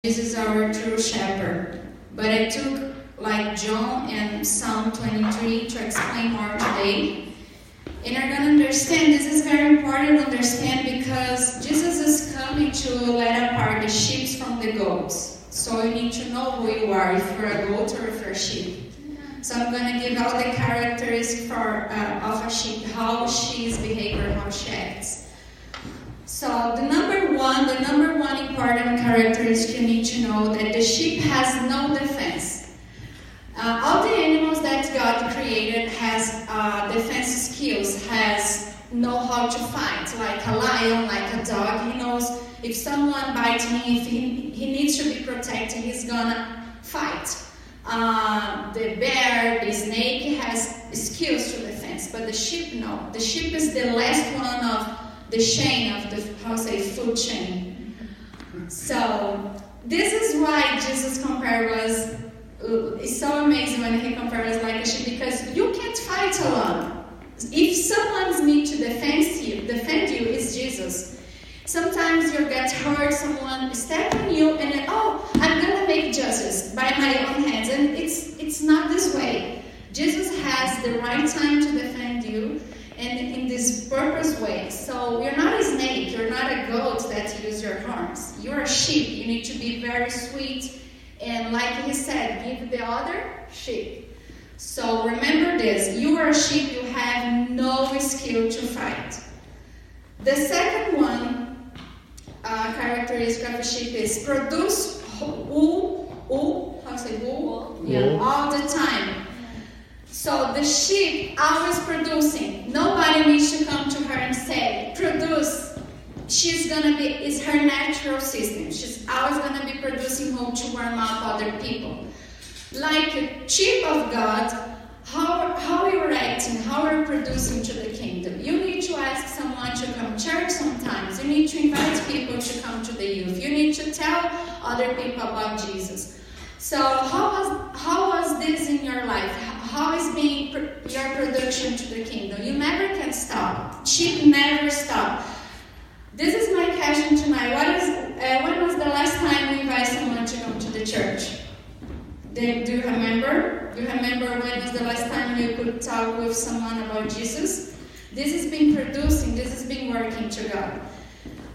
Jesus is our true shepherd. But I took like John and Psalm 23 to explain more today. And you're going to understand, this is very important to understand because Jesus is coming to let apart the sheep from the goats. So you need to know who you are, if you're a goat or if you're a sheep. So I'm going to give all the characteristics of a sheep, how she's behavior, how she acts. So the number one important characteristic you need to know that the sheep has no defense. All the animals that God created has defense skills, has know how to fight, like a lion, like a dog. He knows if someone bites him, if he needs to be protected, he's gonna fight. The bear, the snake has skills to defense, but the sheep, no. The sheep is the last one of the chain of the, food chain. So this is why Jesus compared us. It's so amazing when he compared us like a sheep, because you can't fight alone. If someone needs to defend you, it's Jesus. Sometimes you get hurt, someone step on you, and then, I'm gonna make justice by my own hands, and it's not this way. Jesus has the right time to defend you, and in this purpose way. So you're not a snake, you're not a goat that use your horns. You're a sheep. You need to be very sweet. And like he said, give the other sheep. So remember this, you are a sheep, you have no skill to fight. The second one, characteristic of a sheep is produce wool all the time. So the sheep always producing. Nobody needs to come to her and say, produce. It's her natural system. She's always going to be producing hope to warm up other people. Like a sheep of God, how you're acting, how you're producing to the kingdom. You need to ask someone to come to church sometimes. You need to invite people to come to the youth. You need to tell other people about Jesus. So how was this in your life? How is being your production to the kingdom? You never can stop. Sheep never stop. This is my question tonight. When was the last time you invited someone to come to the church? Do you remember? Do you remember when was the last time you could talk with someone about Jesus? This has been producing. This has been working to God.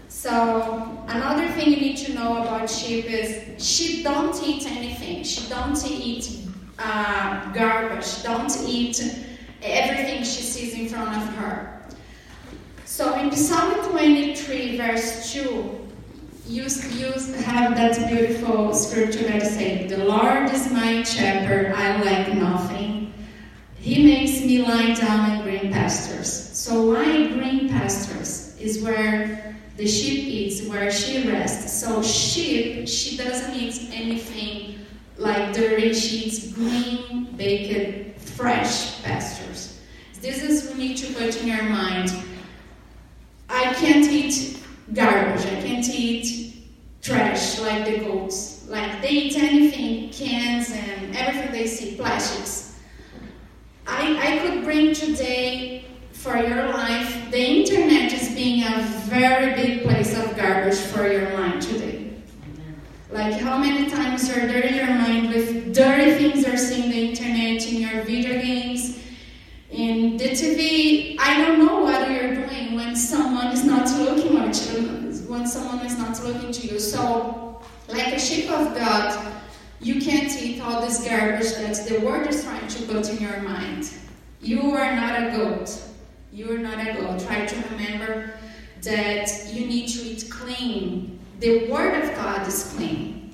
So another thing you need to know about sheep is sheep don't eat anything. She don't eat garbage. Don't eat everything she sees in front of her. So in Psalm 23, verse 2, you have that beautiful scripture that says, "The Lord is my shepherd, I lack nothing. He makes me lie down in green pastures." So why green pastures? Is where the sheep eats, where she rests. So sheep, she doesn't eat anything like dirty. She eats green, baked, fresh pastures. This is what you need to put in your mind. I can't eat garbage. I can't eat trash like the goats. Like they eat anything, cans and everything they see, plastics. I could bring today for your life, the internet is being a very big place of garbage for your mind today. Like how many times you're dirty your mind with dirty things you're seeing on the internet, in your video games, in the TV. I don't know what you're doing when someone is not looking at you, when someone is not looking to you. So, like a sheep of God, you can't eat all this garbage that the world is trying to put in your mind. You are not a goat. You are not a goat. Try to remember that you need to eat clean. The Word of God is clean.